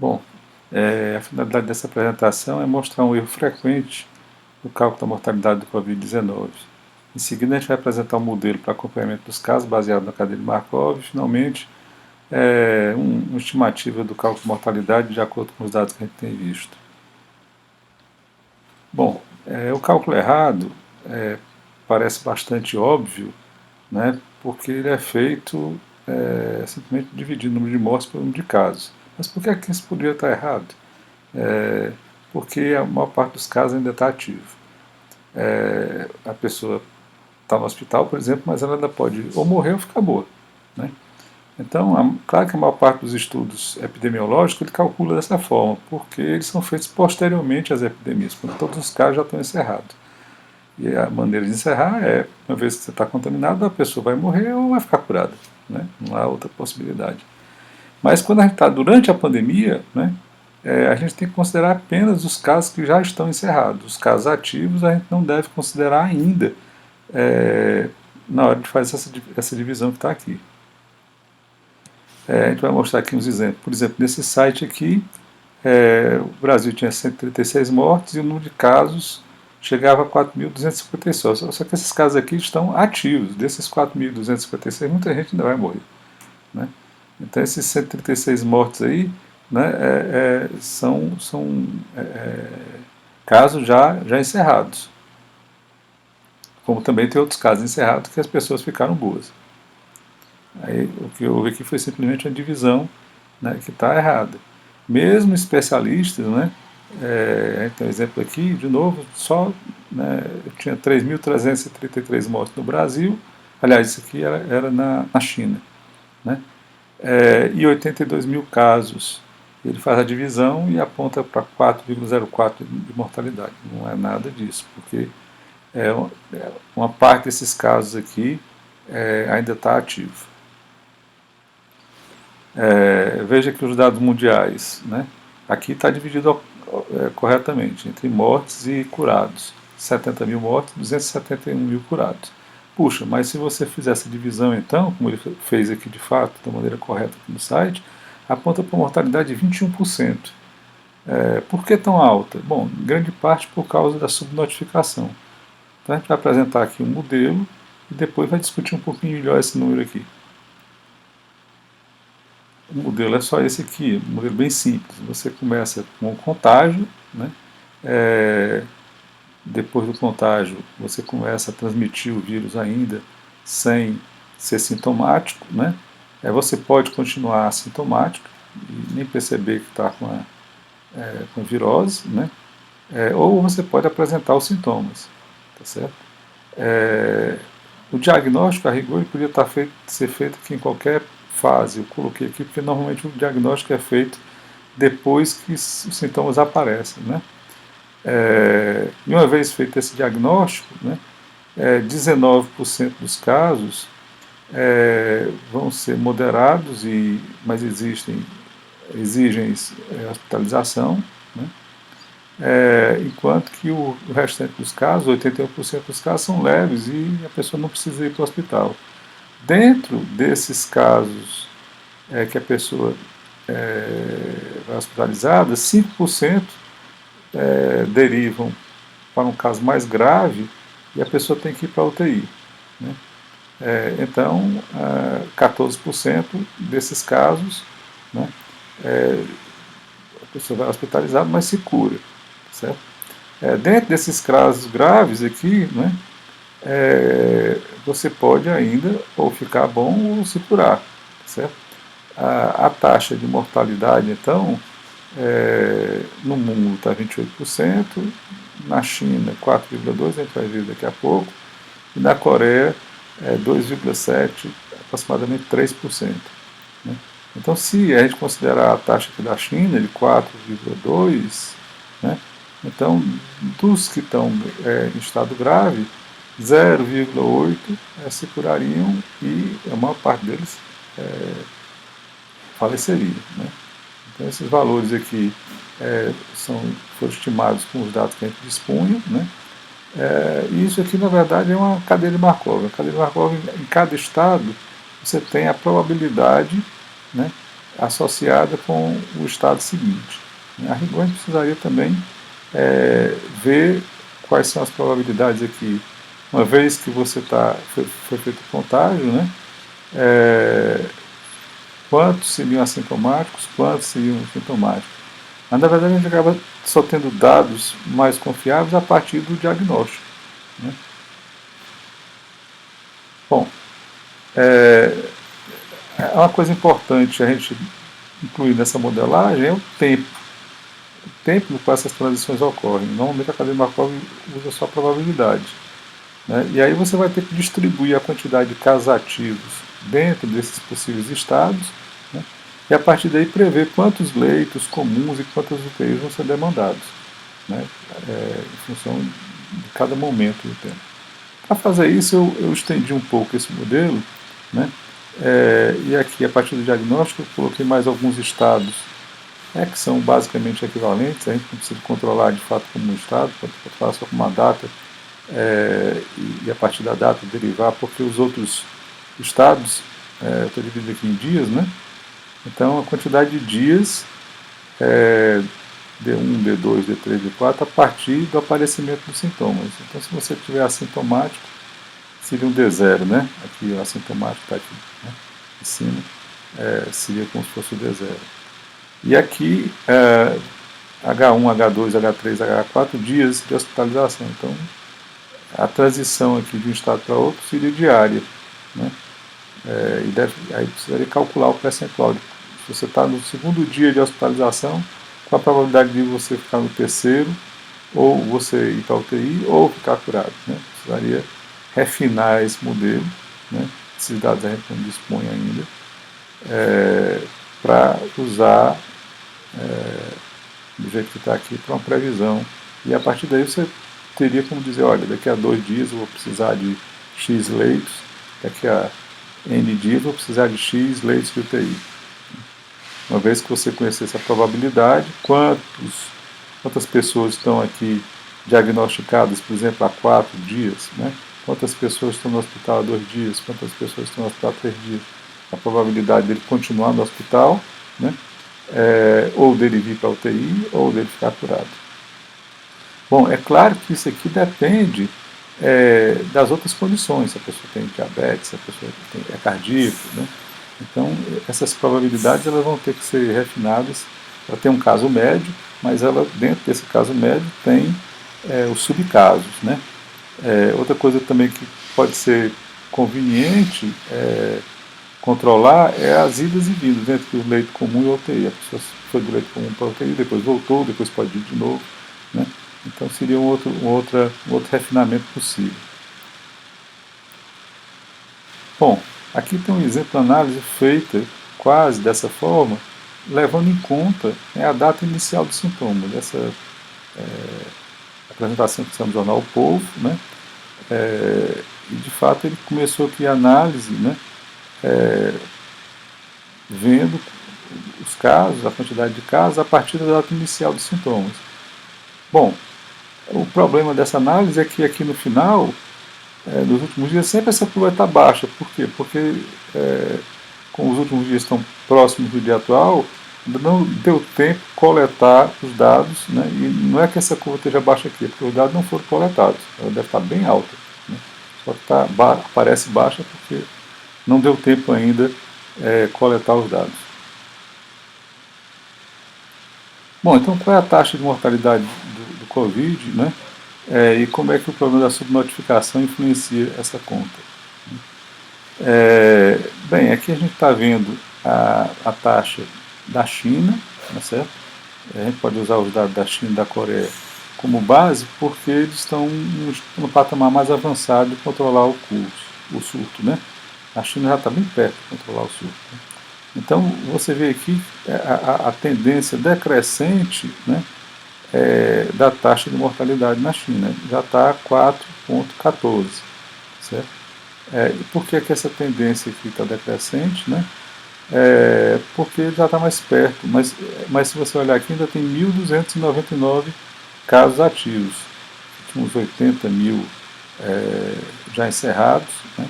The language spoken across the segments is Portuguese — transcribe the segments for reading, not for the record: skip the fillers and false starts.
Bom, a finalidade dessa apresentação é mostrar um erro frequente no cálculo da mortalidade do Covid-19. Em seguida, a gente vai apresentar um modelo para acompanhamento dos casos baseado na cadeia de Markov e, finalmente, uma estimativa do cálculo de mortalidade de acordo com os dados que a gente tem visto. Bom, o cálculo errado parece bastante óbvio, né, porque ele é feito simplesmente dividindo o número de mortes pelo número de casos. Mas por que é que isso poderia estar errado? Porque a maior parte dos casos ainda está ativo. A pessoa está no hospital, por exemplo, mas ela ainda pode ou morrer ou ficar boa, né? Então, claro que a maior parte dos estudos epidemiológicos ele calcula dessa forma, porque eles são feitos posteriormente às epidemias, quando todos os casos já estão encerrados. E a maneira de encerrar é, uma vez que você está contaminado, a pessoa vai morrer ou vai ficar curada, né? Não há outra possibilidade. Mas quando a gente está durante a pandemia, né, a gente tem que considerar apenas os casos que já estão encerrados. Os casos ativos a gente não deve considerar ainda na hora de fazer essa divisão que está aqui. A gente vai mostrar aqui uns exemplos. Por exemplo, nesse site aqui, o Brasil tinha 136 mortes e o número de casos chegava a 4.256. Só que esses casos aqui estão ativos. Desses 4.256, muita gente ainda vai morrer, né? Então, esses 136 mortes aí, né, são casos já encerrados. Como também tem outros casos encerrados que as pessoas ficaram boas. Aí, o que houve aqui foi simplesmente uma divisão, né, que está errada. Mesmo especialistas, né, a gente tem um exemplo aqui, de novo, né, tinha 3.333 mortes no Brasil, aliás, isso aqui era na China, né, e 82 mil casos. Ele faz a divisão e aponta para 4,04 de mortalidade. Não é nada disso, porque uma parte desses casos aqui ainda está ativo. Veja que os dados mundiais, né? Aqui está dividido corretamente entre mortes e curados. 70 mil mortes, 271 mil curados. Puxa, mas se você fizer essa divisão então, como ele fez aqui de fato, da maneira correta aqui no site, aponta para uma mortalidade de 21%. Por que tão alta? Bom, em grande parte por causa da subnotificação. Então a gente vai apresentar aqui um modelo e depois vai discutir um pouquinho melhor esse número aqui. O modelo é só esse aqui, um modelo bem simples. Você começa com o contágio, né? Depois do contágio, você começa a transmitir o vírus ainda sem ser sintomático, né? Você pode continuar assintomático e nem perceber que está com a virose, né? Ou você pode apresentar os sintomas, tá certo? O diagnóstico, a rigor, ele podia ser feito aqui em qualquer fase. Eu coloquei aqui porque normalmente o diagnóstico é feito depois que os sintomas aparecem, né? E uma vez feito esse diagnóstico, né, 19% dos casos vão ser moderados, mas exigem hospitalização, né, enquanto que o restante dos casos, 81% dos casos, são leves e a pessoa não precisa ir para o hospital. Dentro desses casos que a pessoa vai hospitalizada, 5% derivam para um caso mais grave e a pessoa tem que ir para a UTI, né? Então, 14% desses casos, né, a pessoa vai hospitalizada, mas se cura, certo? Dentro desses casos graves aqui, né, você pode ainda ou ficar bom ou se curar, certo? A taxa de mortalidade, então, no mundo está 28%, na China 4,2%, a gente vai ver daqui a pouco, e na Coreia 2,7%, aproximadamente 3%. Né? Então, se a gente considerar a taxa aqui da China de 4,2%, né, então, dos que estão em estado grave, 0,8% se curariam e a maior parte deles faleceria, né? Então, esses valores aqui foram estimados com os dados que a gente dispunha, né? E isso aqui, na verdade, é uma cadeia de Markov. A cadeia de Markov, em cada estado, você tem a probabilidade, né, associada com o estado seguinte. A rigor, a gente precisaria também ver quais são as probabilidades aqui. Uma vez que foi feito o contágio, né, quantos seriam assintomáticos, quantos seriam sintomáticos. Mas, na verdade, a gente acaba só tendo dados mais confiáveis a partir do diagnóstico. Né? Bom, uma coisa importante a gente incluir nessa modelagem é o tempo. O tempo no qual essas transições ocorrem. Normalmente a cadeia Markov usa só a probabilidade. Né? E aí você vai ter que distribuir a quantidade de casos ativos dentro desses possíveis estados, né? E a partir daí prever quantos leitos comuns e quantas UTIs vão ser demandados, né? Em função de cada momento do tempo. Para fazer isso, eu estendi um pouco esse modelo, né? E aqui, a partir do diagnóstico, eu coloquei mais alguns estados que são basicamente equivalentes. A gente não precisa controlar de fato como um estado, pode controlar só como uma data, e a partir da data derivar, porque os outros estados, estou dividindo aqui em dias, né? Então a quantidade de dias, D1, D2, D3, D4, a partir do aparecimento dos sintomas. Então, se você tiver assintomático, seria um D0, né? Aqui o assintomático está aqui, né? Em cima, seria como se fosse o D0. E aqui, H1, H2, H3, H4 dias de hospitalização. Então, a transição aqui de um estado para outro seria diária, né? Aí precisaria calcular o percentual. Se você está no segundo dia de hospitalização, qual a probabilidade de você ficar no terceiro, ou você ir para a UTI, ou ficar curado, né? Precisaria refinar esse modelo, né? Esses dados a gente não dispõe ainda, para usar do jeito que está aqui para uma previsão. E a partir daí você teria como dizer, olha, daqui a 2 dias eu vou precisar de X leitos, daqui a N dias eu vou precisar de X leitos de UTI. Uma vez que você conhecesse a probabilidade, quantas pessoas estão aqui diagnosticadas, por exemplo, há 4 dias, né? Quantas pessoas estão no hospital há 2 dias, quantas pessoas estão no hospital há 3 dias. A probabilidade dele continuar no hospital, né? Ou dele vir para a UTI, ou dele ficar curado. Bom, é claro que isso aqui depende das outras condições, se a pessoa tem diabetes, se a pessoa é cardíaco, né? Então, essas probabilidades elas vão ter que ser refinadas. Ela tem um caso médio, mas ela, dentro desse caso médio, tem os subcasos, né? Outra coisa também que pode ser conveniente controlar é as idas e vindas entre o leito comum e a UTI. A pessoa foi do leito comum para a UTI, depois voltou, depois pode ir de novo, né? Então seria um outro refinamento possível. Bom, aqui tem um exemplo de análise feita quase dessa forma, levando em conta a data inicial do sintoma, dessa apresentação que está no jornal O Povo, né? E de fato ele começou aqui a análise, né? Vendo os casos, a quantidade de casos, a partir da data inicial dos sintomas. Bom, o problema dessa análise é que aqui no final, nos últimos dias, sempre essa curva está baixa. Por quê? Porque como os últimos dias estão próximos do dia atual, não deu tempo de coletar os dados, né? E não é que essa curva esteja baixa aqui, é porque os dados não foram coletados, ela deve estar bem alta, né? Só que parece baixa porque não deu tempo ainda coletar os dados. Bom, então qual é a taxa de mortalidade do Covid, né? E como é que o problema da subnotificação influencia essa conta? Bem, aqui a gente está vendo a taxa da China, tá certo? A gente pode usar os dados da China e da Coreia como base, porque eles estão no patamar mais avançado de controlar o surto, né? A China já está bem perto de controlar o surto, né? Então, você vê aqui a tendência decrescente, né, da taxa de mortalidade na China. Já está 4,14, certo? E por que essa tendência aqui está decrescente, né? Porque já está mais perto, mas se você olhar aqui, ainda tem 1.299 casos ativos, uns 80 mil já encerrados, né?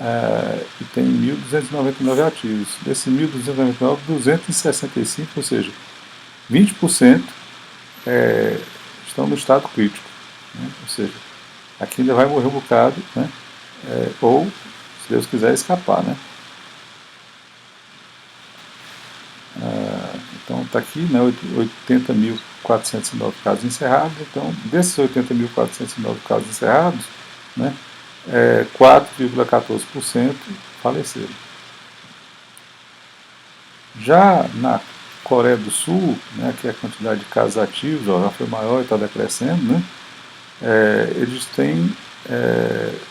e tem 1.299 ativos. Desses 1.299, 265, ou seja, 20% estão no estado crítico. Né? Ou seja, aqui ainda vai morrer um bocado, né? Ou, se Deus quiser, escapar. Né? Então está aqui, né, 80.409 casos encerrados. Então, desses 80.409 casos encerrados, né, 4,14% faleceram. Já na Coreia do Sul, né, que a quantidade de casos ativos já foi maior e está decrescendo, né, eles têm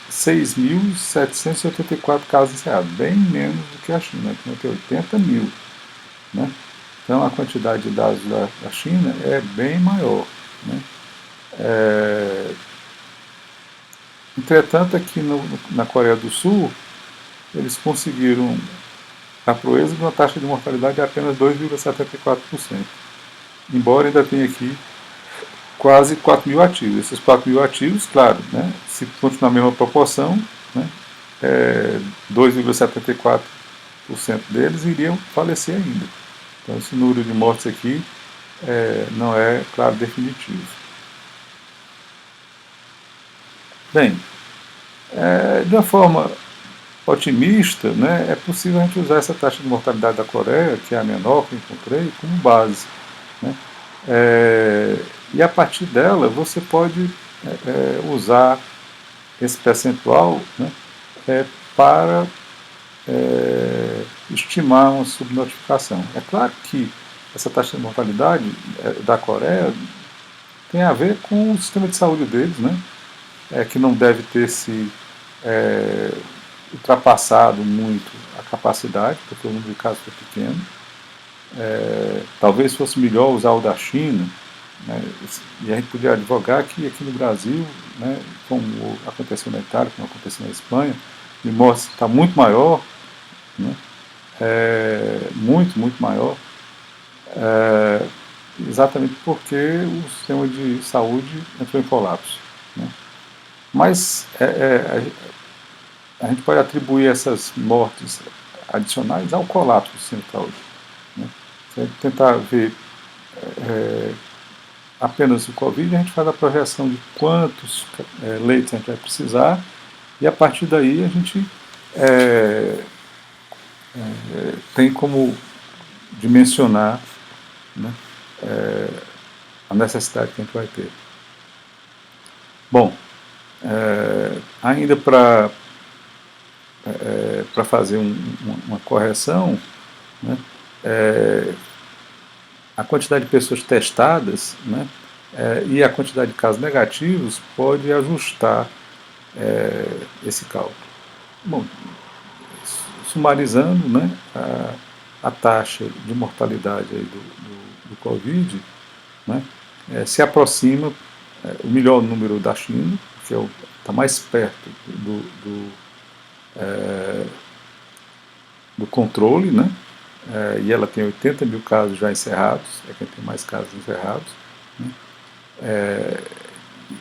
6.784 casos encerrados, bem menos do que a China, que tem 80 mil. Né? Então a quantidade de dados da China é bem maior. Né? Entretanto, aqui na Coreia do Sul, eles conseguiram a proeza de uma taxa de mortalidade de apenas 2,74%. Embora ainda tenha aqui quase 4 mil ativos. Esses 4 mil ativos, claro, né, se continuar a mesma proporção, né, 2,74% deles iriam falecer ainda. Então esse número de mortes aqui não é, claro, definitivo. Bem, de uma forma otimista, né, é possível a gente usar essa taxa de mortalidade da Coreia, que é a menor que eu encontrei, como base. Né? E a partir dela você pode usar esse percentual, né, para estimar uma subnotificação. É claro que essa taxa de mortalidade da Coreia tem a ver com o sistema de saúde deles, né, que não deve ter se ultrapassado muito a capacidade, porque o número de casos foi pequeno. Talvez fosse melhor usar o da China, né, e a gente podia advogar que aqui no Brasil, né, como aconteceu na Itália, como aconteceu na Espanha, o morte está muito maior, né, muito maior, exatamente porque o sistema de saúde entrou em colapso. Né. Mas a gente pode atribuir essas mortes adicionais ao colapso do sistema de saúde. Né. Se a gente tentar ver apenas o Covid, a gente faz a projeção de quantos leitos a gente vai precisar e a partir daí a gente tem como dimensionar, né, a necessidade que a gente vai ter. Bom, ainda para fazer uma correção, né, a quantidade de pessoas testadas, né, e a quantidade de casos negativos pode ajustar esse cálculo. Bom, sumarizando, né, a taxa de mortalidade aí do Covid, né, se aproxima o melhor número da China, que está mais perto do controle, né, e ela tem 80 mil casos já encerrados, é quem tem mais casos encerrados, né,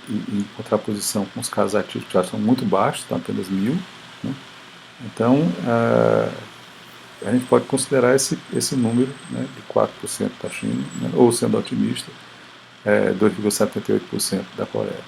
em contraposição com os casos ativos que já são muito baixos, estão apenas 1.000. Né, então, a gente pode considerar esse número, né, de 4% da China, né, ou sendo otimista, 2,78% da Coreia.